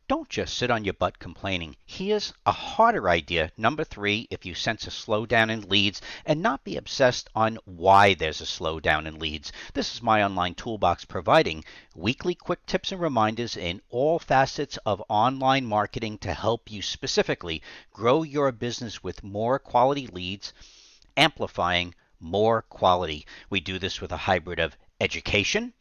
Don't just sit on your butt complaining. Here's a harder idea. Number 3, if you sense a slowdown in leads, and not be obsessed on why there's a slowdown in leads. This is my online toolbox providing weekly quick tips and reminders in all facets of online marketing to help you specifically grow your business with more quality leads, amplifying more quality. We do this with a hybrid of education,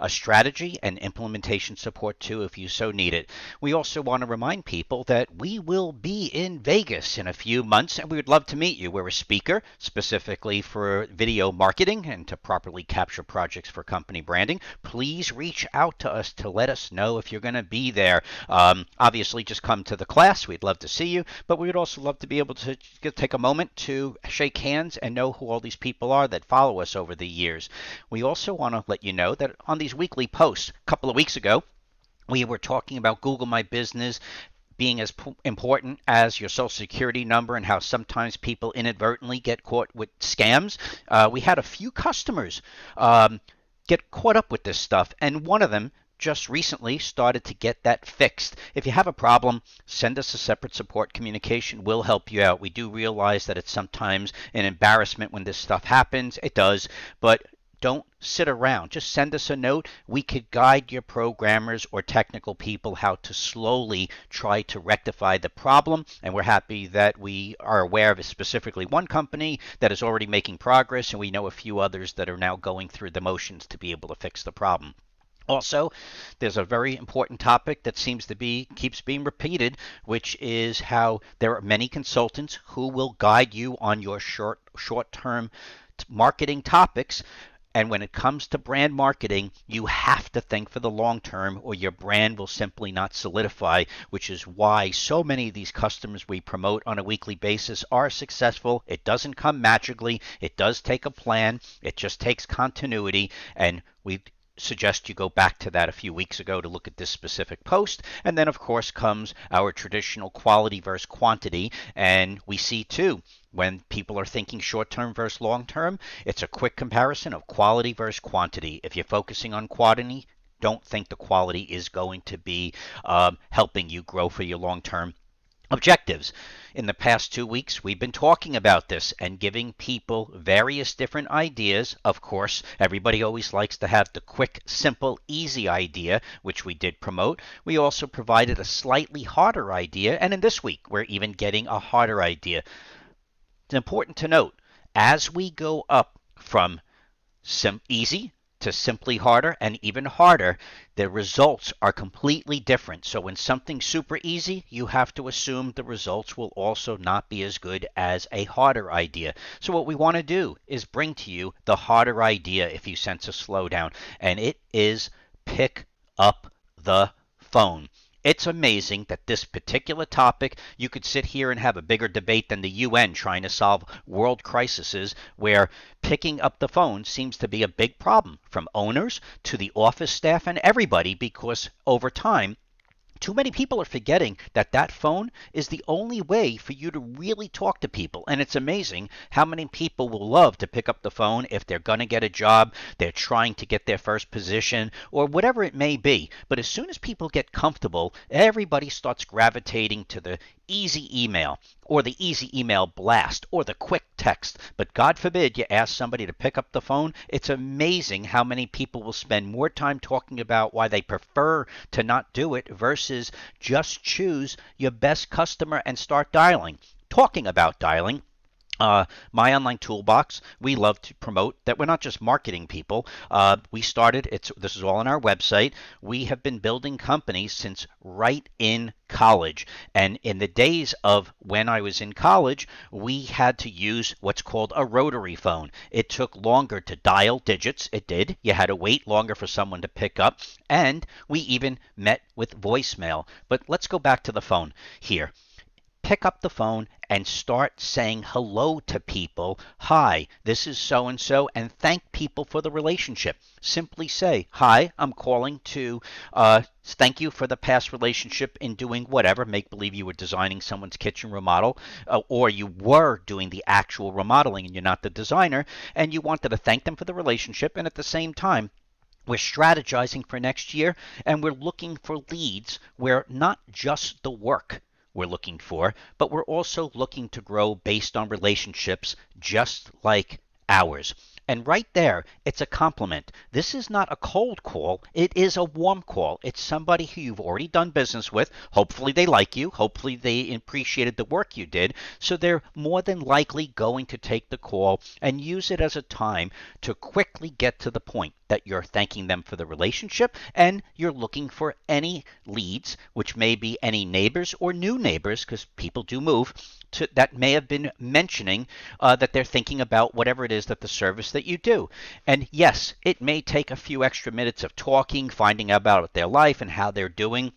a strategy, and implementation support too if you so need it. We also want to remind people that we will be in Vegas in a few months and we would love to meet you. We're a speaker specifically for video marketing and to properly capture projects for company branding. Please reach out to us to let us know if you're going to be there. Obviously, just come to the class. We'd love to see you, but we would also love to be able to take a moment to shake hands and know who all these people are that follow us over the years. We also want to let you know that on these weekly posts, a couple of weeks ago, we were talking about Google My Business being as important as your social security number and how sometimes people inadvertently get caught with scams. We had a few customers get caught up with this stuff, and one of them just recently started to get that fixed. If you have a problem, send us a separate support communication. We'll help you out. We do realize that it's sometimes an embarrassment when this stuff happens. It does, but don't sit around. Just send us a note. We could guide your programmers or technical people how to slowly try to rectify the problem. And we're happy that we are aware of specifically one company that is already making progress, and we know a few others that are now going through the motions to be able to fix the problem. Also, there's a very important topic that keeps being repeated, which is how there are many consultants who will guide you on your short-term marketing topics. And when it comes to brand marketing, you have to think for the long term or your brand will simply not solidify, which is why so many of these customers we promote on a weekly basis are successful. It doesn't come magically. It does take a plan. It just takes continuity, and we suggest you go back to that a few weeks ago to look at this specific post. And then, of course, comes our traditional quality versus quantity. And we see, too, when people are thinking short-term versus long-term, it's a quick comparison of quality versus quantity. If you're focusing on quantity, don't think the quality is going to be helping you grow for your long-term objectives. In the past 2 weeks, we've been talking about this and giving people various different ideas. Of course, everybody always likes to have the quick, simple, easy idea, which we did promote. We also provided a slightly harder idea, and in this week, we're even getting a harder idea. It's important to note, as we go up from easy to simply harder and even harder, the results are completely different. So when something's super easy, you have to assume the results will also not be as good as a harder idea. So what we want to do is bring to you the harder idea if you sense a slowdown, and it is pick up the phone. It's amazing that this particular topic, you could sit here and have a bigger debate than the UN trying to solve world crises, where picking up the phone seems to be a big problem from owners to the office staff and everybody, because over time, too many people are forgetting that that phone is the only way for you to really talk to people. And it's amazing how many people will love to pick up the phone if they're going to get a job, they're trying to get their first position, or whatever it may be. But as soon as people get comfortable, everybody starts gravitating to the easy email or the easy email blast or the quick text. But God forbid you ask somebody to pick up the phone. It's amazing how many people will spend more time talking about why they prefer to not do it versus just choose your best customer and start dialing. Talking about dialing, my online toolbox, we love to promote that we're not just marketing people. This is all on our website. We have been building companies since right in college. And in the days of when I was in college, we had to use what's called a rotary phone. It took longer to dial digits. It did. You had to wait longer for someone to pick up. And we even met with voicemail. But let's go back to the phone here. Pick up the phone and start saying hello to people. Hi, this is so-and-so, and thank people for the relationship. Simply say, hi, I'm calling to thank you for the past relationship in doing whatever. Make believe you were designing someone's kitchen remodel, or you were doing the actual remodeling and you're not the designer, and you wanted to thank them for the relationship, and at the same time, We're strategizing for next year, and we're looking for leads where not just the work we're looking for, but we're also looking to grow based on relationships just like ours. And right there, it's a compliment. This is not a cold call. It is a warm call. It's somebody who you've already done business with. Hopefully they like you. Hopefully they appreciated the work you did. So they're more than likely going to take the call and use it as a time to quickly get to the point that you're thanking them for the relationship and you're looking for any leads, which may be any neighbors or new neighbors, because people do move, that may have been mentioning that they're thinking about whatever it is that the service that you do. And yes, it may take a few extra minutes of talking, finding out about their life and how they're doing,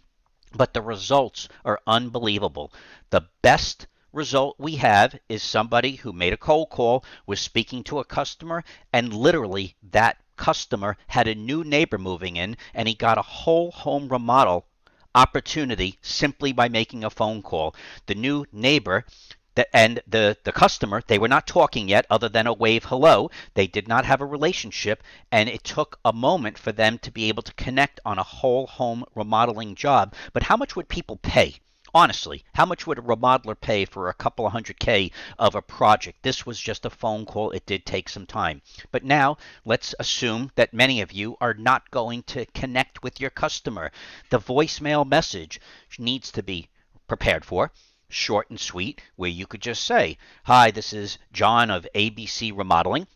but the results are unbelievable. The best result we have is somebody who made a cold call, was speaking to a customer, and literally that customer had a new neighbor moving in, and he got a whole home remodel opportunity simply by making a phone call. The new neighbor and the customer, they were not talking yet other than a wave hello. They did not have a relationship, and it took a moment for them to be able to connect on a whole home remodeling job. But how much would people pay? Honestly, how much would a remodeler pay for a couple of $100K of a project? This was just a phone call. It did take some time. But now let's assume that many of you are not going to connect with your customer. The voicemail message needs to be prepared for, short and sweet, where you could just say, "Hi, this is John of ABC Remodeling.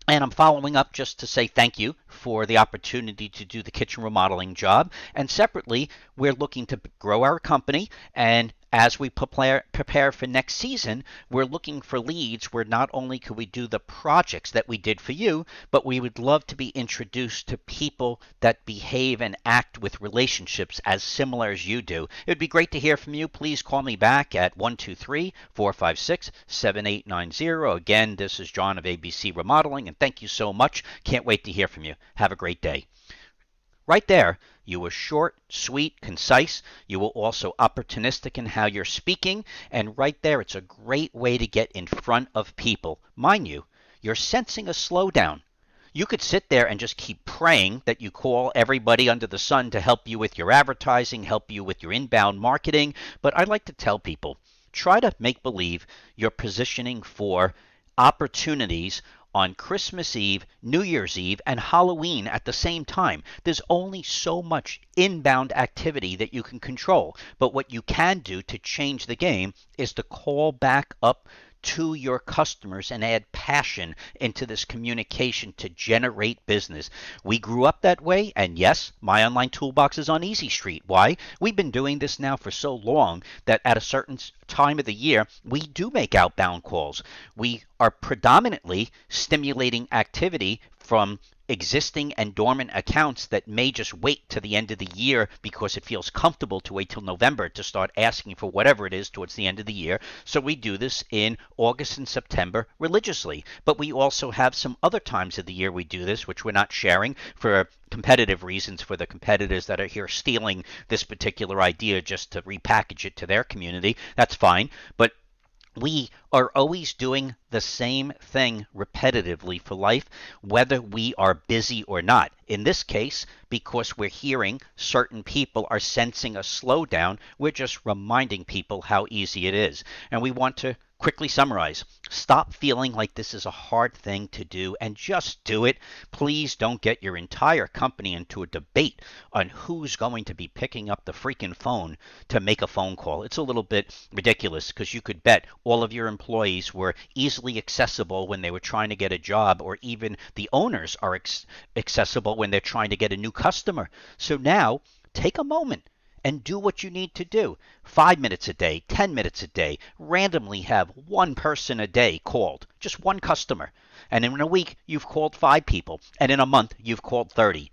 And I'm following up just to say thank you for the opportunity to do the kitchen remodeling job. And separately, we're looking to grow our company. And as we prepare for next season, we're looking for leads where not only could we do the projects that we did for you, but we would love to be introduced to people that behave and act with relationships as similar as you do. It would be great to hear from you. Please call me back at 123-456-7890. Again, this is John of ABC Remodeling, and thank you so much. Can't wait to hear from you. Have a great day. Right there, you were short, sweet, concise. You were also opportunistic in how you're speaking. And right there, it's a great way to get in front of people. Mind you, you're sensing a slowdown. You could sit there and just keep praying that you call everybody under the sun to help you with your advertising, help you with your inbound marketing. But I like to tell people, try to make believe you're positioning for opportunities on Christmas Eve, New Year's Eve, and Halloween at the same time. There's only so much inbound activity that you can control. But what you can do to change the game is to call back up to your customers and add passion into this communication to generate business. We grew up that way, and yes, my online toolbox is on Easy Street. Why? We've been doing this now for so long that at a certain time of the year, we do make outbound calls. We are predominantly stimulating activity from existing and dormant accounts that may just wait to the end of the year because it feels comfortable to wait till November to start asking for whatever it is towards the end of the year. So we do this in August and September religiously. But we also have some other times of the year we do this, which we're not sharing for competitive reasons for the competitors that are here stealing this particular idea just to repackage it to their community. That's fine. But we are always doing the same thing repetitively for life, whether we are busy or not. In this case, because we're hearing certain people are sensing a slowdown, we're just reminding people how easy it is. And we want to quickly summarize. Stop feeling like this is a hard thing to do and just do it. Please don't get your entire company into a debate on who's going to be picking up the freaking phone to make a phone call. It's a little bit ridiculous because you could bet all of your employees were easily accessible when they were trying to get a job, or even the owners are accessible when they're trying to get a new customer. So now take a moment and do what you need to do. 5 minutes a day, 10 minutes a day. Randomly have one person a day called, just one customer. And in a week, you've called 5 people. And in a month, you've called 30.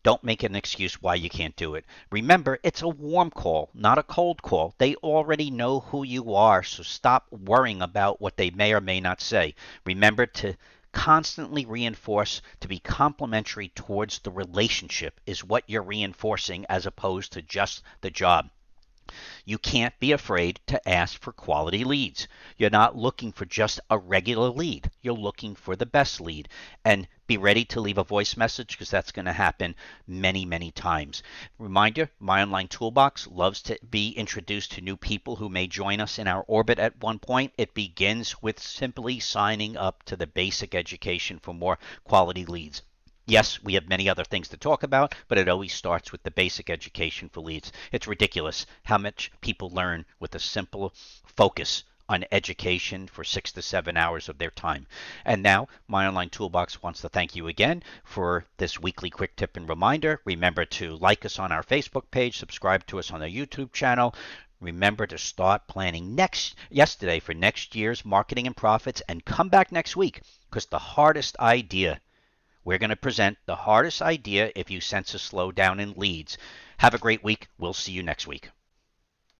Don't make an excuse why you can't do it. Remember, it's a warm call, not a cold call. They already know who you are, so stop worrying about what they may or may not say. Remember to constantly reinforce to be complementary towards the relationship is what you're reinforcing as opposed to just the job. You can't be afraid to ask for quality leads. You're not looking for just a regular lead. You're looking for the best lead. And Be ready to leave a voice message because that's going to happen many, many times. Reminder, My Online Toolbox loves to be introduced to new people who may join us in our orbit at one point. It begins with simply signing up to the basic education for more quality leads. Yes, we have many other things to talk about, but it always starts with the basic education for leads. It's ridiculous how much people learn with a simple focus on education for 6 to 7 hours of their time. And now, My Online Toolbox wants to thank you again for this weekly quick tip and reminder. Remember to like us on our Facebook page, subscribe to us on our YouTube channel. Remember to start planning yesterday for next year's marketing and profits, and come back next week because we're going to present the hardest idea if you sense a slowdown in leads. Have a great week. We'll see you next week.